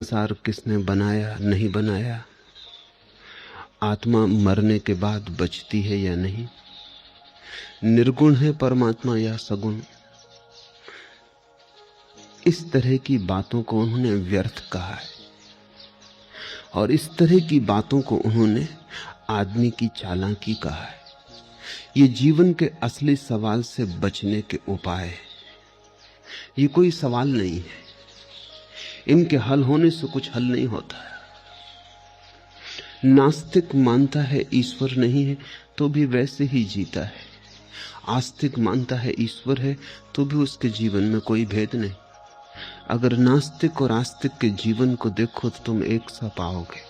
संसार किसने बनाया नहीं बनाया, आत्मा मरने के बाद बचती है या नहीं, निर्गुण है परमात्मा या सगुण, इस तरह की बातों को उन्होंने व्यर्थ कहा है। और इस तरह की बातों को उन्होंने आदमी की चालाकी कहा है। ये जीवन के असली सवाल से बचने के उपाय है। ये कोई सवाल नहीं है, इनके हल होने से कुछ हल नहीं होता। नास्तिक मानता है ईश्वर नहीं है तो भी वैसे ही जीता है। आस्तिक मानता है ईश्वर है तो भी उसके जीवन में कोई भेद नहीं। अगर नास्तिक और आस्तिक के जीवन को देखो तो तुम एक सा पाओगे,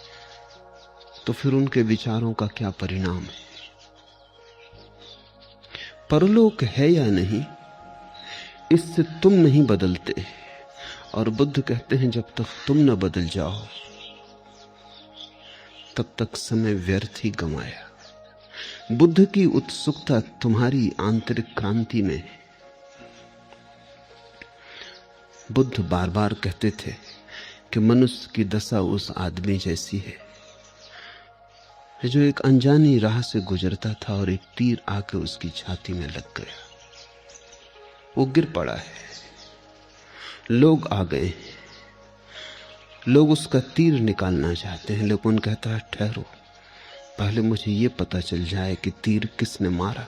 तो फिर उनके विचारों का क्या परिणाम है। परलोक है या नहीं, इससे तुम नहीं बदलते। और बुद्ध कहते हैं जब तक तुम न बदल जाओ तब तक समय व्यर्थ ही गंवाया। बुद्ध की उत्सुकता तुम्हारी आंतरिक क्रांति में है। बुद्ध बार बार कहते थे कि मनुष्य की दशा उस आदमी जैसी है जो एक अनजानी राह से गुजरता था और एक तीर आके उसकी छाती में लग गया। वो गिर पड़ा है, लोग आ गए, लोग उसका तीर निकालना चाहते हैं, लेकिन कहता है ठहरो, पहले मुझे ये पता चल जाए कि तीर किसने मारा।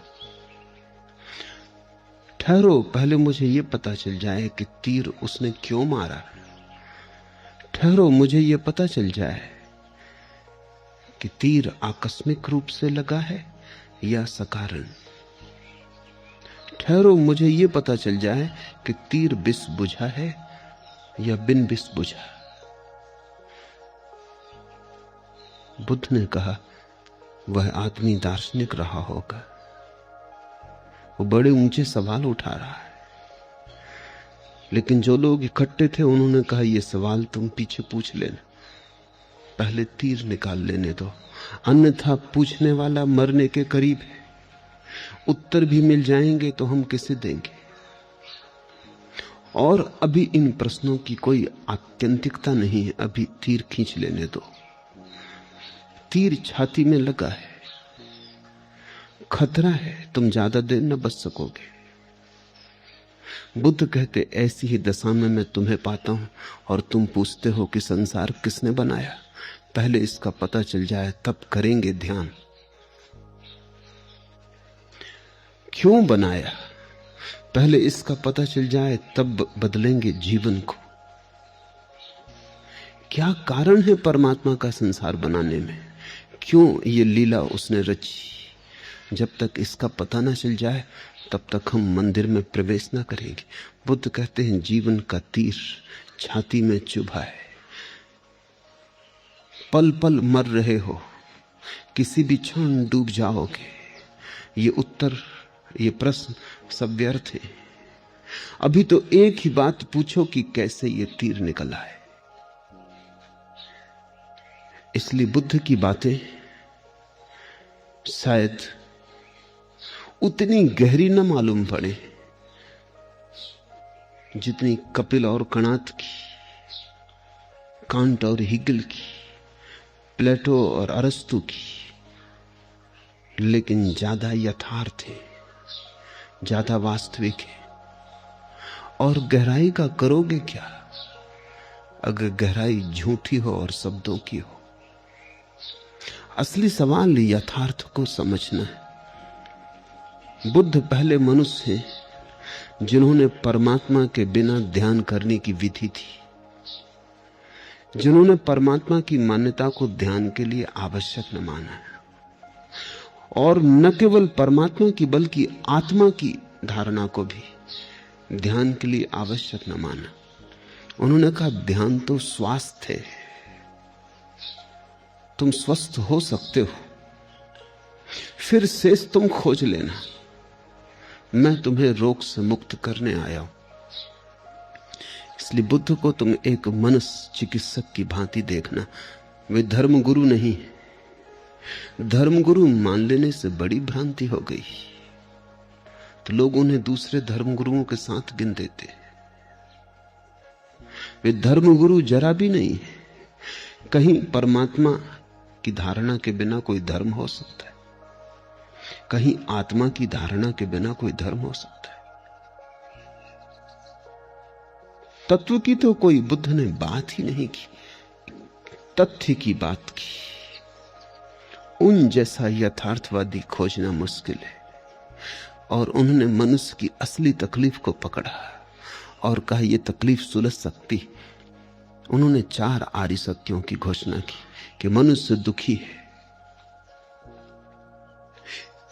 ठहरो, पहले मुझे ये पता चल जाए कि तीर उसने क्यों मारा। ठहरो, मुझे ये पता चल जाए कि तीर आकस्मिक रूप से लगा है या सकारण। ठहरो, मुझे ये पता चल जाए कि तीर विष बुझा है या बिन विष बुझा। बुद्ध ने कहा वह आदमी दार्शनिक रहा होगा, वो बड़े ऊंचे सवाल उठा रहा है। लेकिन जो लोग इकट्ठे थे उन्होंने कहा ये सवाल तुम पीछे पूछ लेना, पहले तीर निकाल लेने दो, अन्यथा पूछने वाला मरने के करीब है। उत्तर भी मिल जाएंगे तो हम किसे देंगे। और अभी इन प्रश्नों की कोई आत्यंतिकता नहीं है, अभी तीर खींच लेने दो। तीर छाती में लगा है, खतरा है, तुम ज्यादा देर न बच सकोगे। बुद्ध कहते ऐसी ही दशा में मैं तुम्हें पाता हूं और तुम पूछते हो कि संसार किसने बनाया। पहले इसका पता चल जाए तब करेंगे ध्यान। क्यों बनाया, पहले इसका पता चल जाए तब बदलेंगे जीवन को। क्या कारण है परमात्मा का संसार बनाने में, क्यों ये लीला उसने रची। जब तक इसका पता ना चल जाए तब तक हम मंदिर में प्रवेश ना करेंगे। बुद्ध कहते हैं जीवन का तीर छाती में चुभा है, पल पल मर रहे हो, किसी भी क्षण डूब जाओगे। ये उत्तर, ये प्रश्न सब व्यर्थ है। अभी तो एक ही बात पूछो कि कैसे ये तीर निकला है। इसलिए बुद्ध की बातें शायद उतनी गहरी न मालूम पड़े जितनी कपिल और कणाद की, कांट और हिगल की, प्लेटो और अरस्तु की, लेकिन ज्यादा यथार्थ है, ज्यादा वास्तविक है। और गहराई का करोगे क्या अगर गहराई झूठी हो और शब्दों की हो। असली सवाल यथार्थ को समझना है। बुद्ध पहले मनुष्य हैं जिन्होंने परमात्मा के बिना ध्यान करने की विधि थी, जिन्होंने परमात्मा की मान्यता को ध्यान के लिए आवश्यक न माना, और न केवल परमात्मा की बल्कि आत्मा की धारणा को भी ध्यान के लिए आवश्यक न माना। उन्होंने कहा ध्यान तो स्वास्थ्य है, तुम स्वस्थ हो सकते हो, फिर शेष तुम खोज लेना, मैं तुम्हें रोग से मुक्त करने आया हूं। इसलिए बुद्ध को तुम एक मनस चिकित्सक की भांति देखना। वे धर्मगुरु नहीं, धर्मगुरु मान लेने से बड़ी भ्रांति हो गई तो लोग उन्हें दूसरे धर्मगुरुओं के साथ गिन देते। वे धर्मगुरु जरा भी नहीं है। कहीं परमात्मा की धारणा के बिना कोई धर्म हो सकता है, कहीं आत्मा की धारणा के बिना कोई धर्म हो सकता है। तत्व की तो कोई बुद्ध ने बात ही नहीं की, तथ्य की बात की। उन जैसा यथार्थवादी खोजना मुश्किल है। और उन्होंने मनुष्य की असली तकलीफ को पकड़ा और कहा यह तकलीफ सुलझ सकती। उन्होंने 4 आर्य सत्यों की घोषणा की कि मनुष्य दुखी है।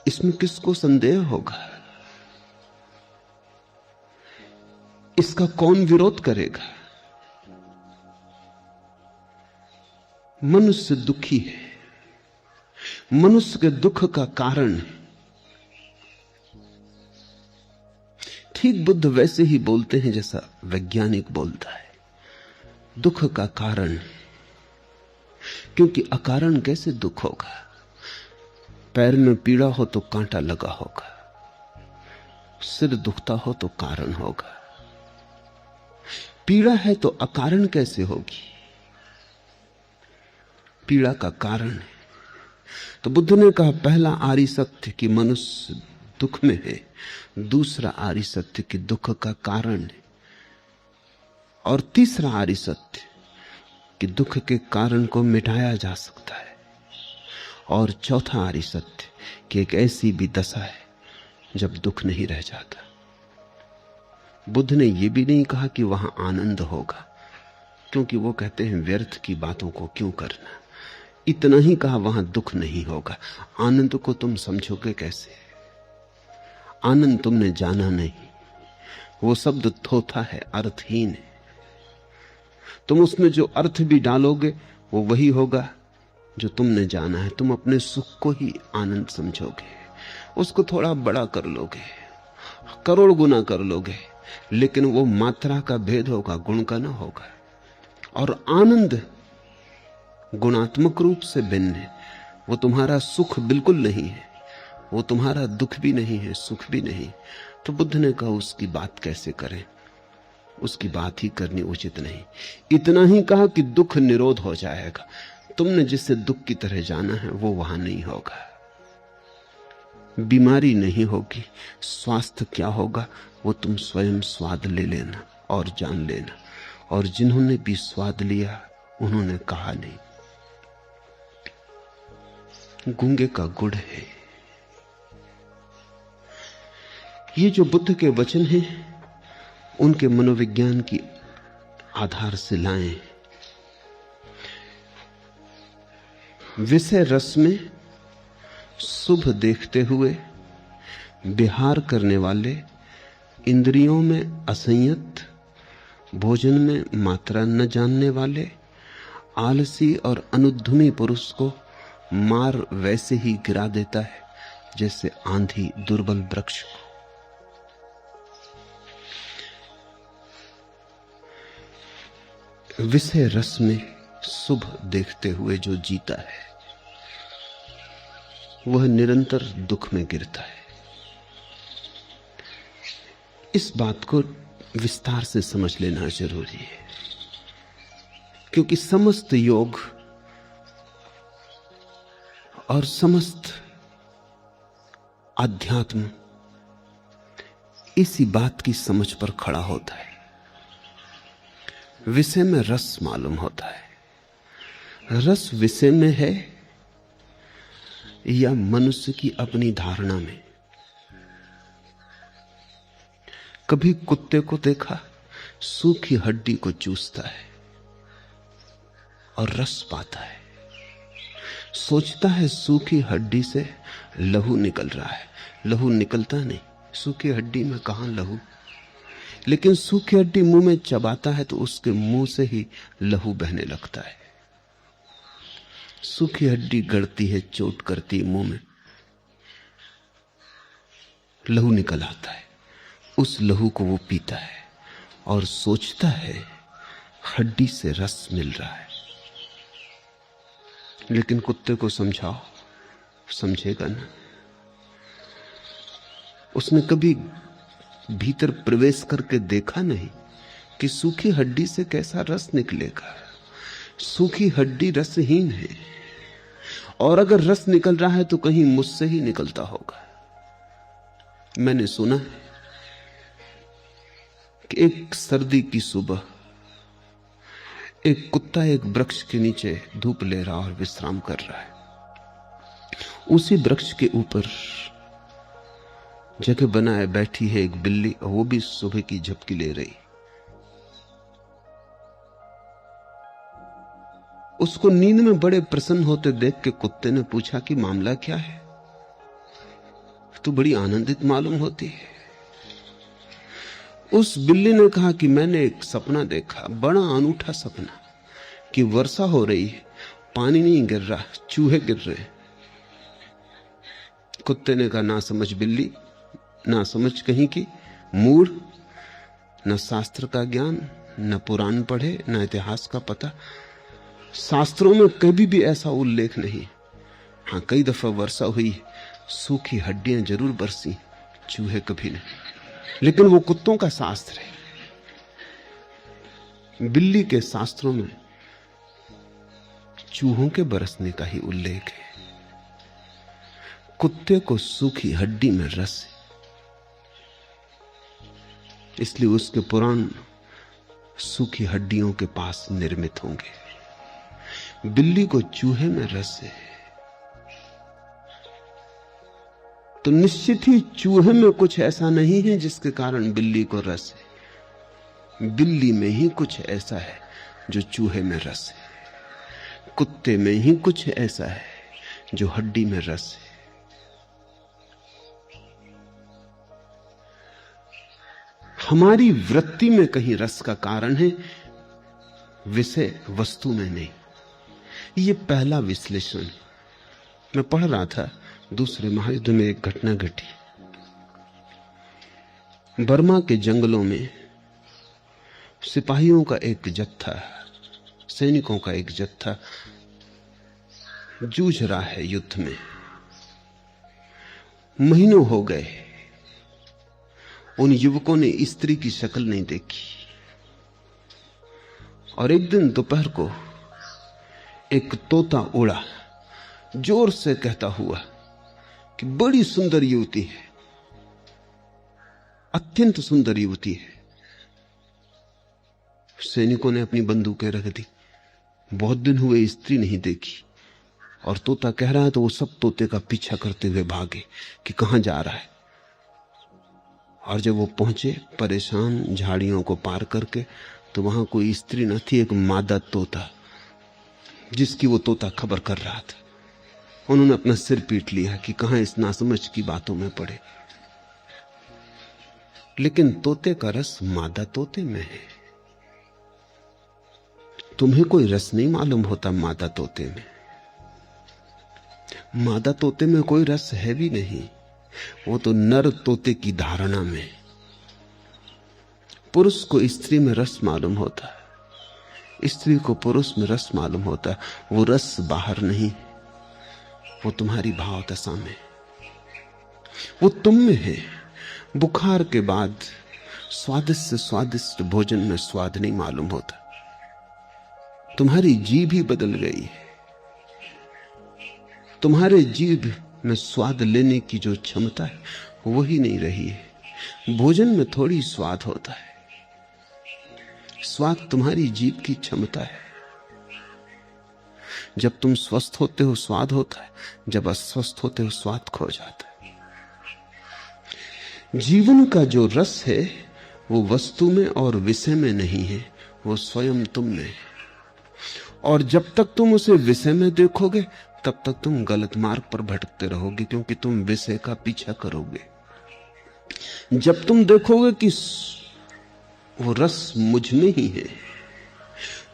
इसमें किसको संदेह होगा? इसका कौन विरोध करेगा? मनुष्य दुखी है, मनुष्य के दुख का कारण है। ठीक बुद्ध वैसे ही बोलते हैं जैसा वैज्ञानिक बोलता है, दुख का कारण। क्योंकि अकारण कैसे दुख होगा? पैर में पीड़ा हो तो कांटा लगा होगा, सिर दुखता हो तो कारण होगा। पीड़ा है तो अकारण कैसे होगी? पीड़ा का कारण है। तो बुद्ध ने कहा पहला आर्य सत्य कि मनुष्य दुख में है, दूसरा आर्य सत्य कि दुख का कारण है, और तीसरा आर्य सत्य कि दुख के कारण को मिटाया जा सकता है, और चौथा आर्य सत्य कि एक ऐसी भी दशा है जब दुख नहीं रह जाता। बुद्ध ने यह भी नहीं कहा कि वहां आनंद होगा, क्योंकि वो कहते हैं व्यर्थ की बातों को क्यों करना। इतना ही कहा वहां दुख नहीं होगा। आनंद को तुम समझोगे कैसे? आनंद तुमने जाना नहीं, वो शब्द थोथा है, अर्थहीन है। तुम उसमें जो अर्थ भी डालोगे वो वही होगा जो तुमने जाना है। तुम अपने सुख को ही आनंद समझोगे, उसको थोड़ा बड़ा कर लोगे, करोड़ गुना कर लोगे, लेकिन वो मात्रा का भेद होगा, गुण का ना होगा। और आनंद गुणात्मक रूप से भिन्न है। वो तुम्हारा सुख बिल्कुल नहीं है, वो तुम्हारा दुख भी नहीं है, सुख भी नहीं। तो बुद्ध ने कहा उसकी बात कैसे करें, उसकी बात ही करनी उचित नहीं। इतना ही कहा कि दुख निरोध हो जाएगा। तुमने जिसे दुख की तरह जाना है वो वहां नहीं होगा। बीमारी नहीं होगी, स्वास्थ्य क्या होगा वो तुम स्वयं स्वाद ले लेना और जान लेना। और जिन्होंने भी स्वाद लिया उन्होंने कहा नहीं। गूंगे का गुड़ है। ये जो बुद्ध के वचन हैं उनके मनोविज्ञान की आधारशिलाएं। विषय रस में शुभ देखते हुए विहार करने वाले, इंद्रियों में असंयत, भोजन में मात्रा न जानने वाले, आलसी और अनुद्यमी पुरुष को मार वैसे ही गिरा देता है जैसे आंधी दुर्बल वृक्ष को। विषय रस में शुभ देखते हुए जो जीता है वह निरंतर दुख में गिरता है। इस बात को विस्तार से समझ लेना जरूरी है, क्योंकि समस्त योग और समस्त अध्यात्म इसी बात की समझ पर खड़ा होता है। विषय में रस मालूम होता है। रस विषय में है या मनुष्य की अपनी धारणा में? कभी कुत्ते को देखा, सूखी हड्डी को चूसता है और रस पाता है, सोचता है सूखी हड्डी से लहू निकल रहा है। लहू निकलता नहीं, सूखी हड्डी में कहां लहू। लेकिन सूखी हड्डी मुंह में चबाता है तो उसके मुंह से ही लहू बहने लगता है। सूखी हड्डी गड़ती है, चोट करती है, मुंह में लहू निकल आता है। उस लहू को वो पीता है और सोचता है हड्डी से रस मिल रहा है। लेकिन कुत्ते को समझाओ, समझेगा ना। उसने कभी भीतर प्रवेश करके देखा नहीं कि सूखी हड्डी से कैसा रस निकलेगा। सूखी हड्डी रसहीन है, और अगर रस निकल रहा है तो कहीं मुझसे ही निकलता होगा। मैंने सुना है कि एक सर्दी की सुबह एक कुत्ता एक वृक्ष के नीचे धूप ले रहा और विश्राम कर रहा है। उसी वृक्ष के ऊपर जगह बनाए बैठी है एक बिल्ली, और वो भी सुबह की झपकी ले रही। उसको नींद में बड़े प्रसन्न होते देख के कुत्ते ने पूछा कि मामला क्या है, तू बड़ी आनंदित मालूम होती है। उस बिल्ली ने कहा कि मैंने एक सपना देखा, बड़ा अनूठा सपना, कि वर्षा हो रही है, पानी नहीं गिर रहा, चूहे गिर रहे। कुत्ते ने कहा, ना समझ बिल्ली, ना समझ कहीं की, मूढ़, न शास्त्र का ज्ञान, न पुराण पढ़े, न इतिहास का पता। शास्त्रों में कभी भी ऐसा उल्लेख नहीं। हाँ, कई दफा वर्षा हुई, सूखी हड्डियां जरूर बरसी, चूहे कभी नहीं। लेकिन वो कुत्तों का शास्त्र है। बिल्ली के शास्त्रों में चूहों के बरसने का ही उल्लेख है। कुत्ते को सूखी हड्डी में रस है, इसलिए उसके पुराण सूखी हड्डियों के पास निर्मित होंगे। बिल्ली को चूहे में रस है, तो निश्चित ही चूहे में कुछ ऐसा नहीं है जिसके कारण बिल्ली को रस है। बिल्ली में ही कुछ ऐसा है जो चूहे में रस है। कुत्ते में ही कुछ ऐसा है जो हड्डी में रस है। हमारी वृत्ति में कहीं रस का कारण है, विषय वस्तु में नहीं। ये पहला विश्लेषण। मैं पढ़ रहा था, दूसरे महायुद्ध में एक घटना घटी। बर्मा के जंगलों में सिपाहियों का एक जत्था, सैनिकों का एक जत्था जूझ रहा है युद्ध में। महीनों हो गए, उन युवकों ने स्त्री की शक्ल नहीं देखी। और एक दिन दोपहर को एक तोता उड़ा, जोर से कहता हुआ कि बड़ी सुंदर युवती है, अत्यंत सुंदर युवती है। सैनिकों ने अपनी बंदूकें रख दी। बहुत दिन हुए स्त्री नहीं देखी, और तोता कह रहा है तो वो सब तोते का पीछा करते हुए भागे कि कहां जा रहा है। और जब वो पहुंचे परेशान झाड़ियों को पार करके, तो वहां कोई स्त्री न थी, एक मादा तोता जिसकी वो तोता खबर कर रहा था। उन्होंने अपना सिर पीट लिया कि कहां इस नासमझ की बातों में पड़े। लेकिन तोते का रस मादा तोते में है। तुम्हें कोई रस नहीं मालूम होता मादा तोते में। मादा तोते में कोई रस है भी नहीं, वो तो नर तोते की धारणा में। पुरुष को स्त्री में रस मालूम होता है, स्त्री को पुरुष में रस मालूम होता है। वो रस बाहर नहीं, वो तुम्हारी भाव दशा में, वो तुम में है। बुखार के बाद स्वादिष्ट से स्वादिष्ट भोजन में स्वाद नहीं मालूम होता। तुम्हारी जीभ ही बदल गई है। तुम्हारे जीभ में स्वाद लेने की जो क्षमता है वो ही नहीं रही है। भोजन में थोड़ी स्वाद होता है, स्वाद तुम्हारी जीभ की क्षमता है। जब तुम स्वस्थ होते हो स्वाद होता है, जब अस्वस्थ होते हो स्वाद खो जाता है। जीवन का जो रस है वो वस्तु में और विषय में नहीं है, वो स्वयं तुम में है। और जब तक तुम उसे विषय में देखोगे तब तक तुम गलत मार्ग पर भटकते रहोगे, क्योंकि तुम विषय का पीछा करोगे। जब तुम देखोगे कि वो रस मुझ में ही है,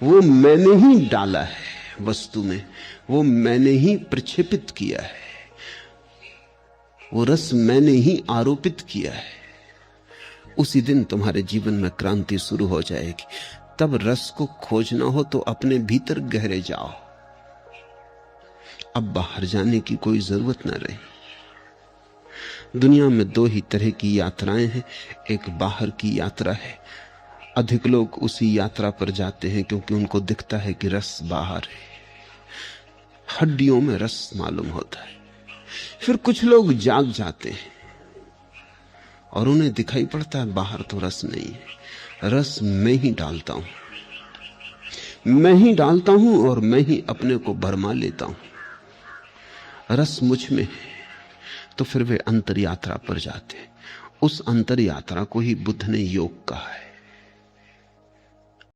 वो मैंने ही डाला है वस्तु में, वो मैंने ही प्रक्षेपित किया है, वो रस मैंने ही आरोपित किया है, उसी दिन तुम्हारे जीवन में क्रांति शुरू हो जाएगी। तब रस को खोजना हो तो अपने भीतर गहरे जाओ। अब बाहर जाने की कोई जरूरत न रही। दुनिया में दो ही तरह की यात्राएं हैं, एक बाहर की यात्रा है अधिक लोग उसी यात्रा पर जाते हैं क्योंकि उनको दिखता है कि रस बाहर है, हड्डियों में रस मालूम होता है। फिर कुछ लोग जाग जाते हैं और उन्हें दिखाई पड़ता है बाहर तो रस नहीं है, रस मैं ही डालता हूं, मैं ही डालता हूं और मैं ही अपने को भरमा लेता हूं, रस मुझ में है। तो फिर वे अंतर यात्रा पर जाते हैं। उस अंतर यात्रा को ही बुद्ध ने योग कहा है।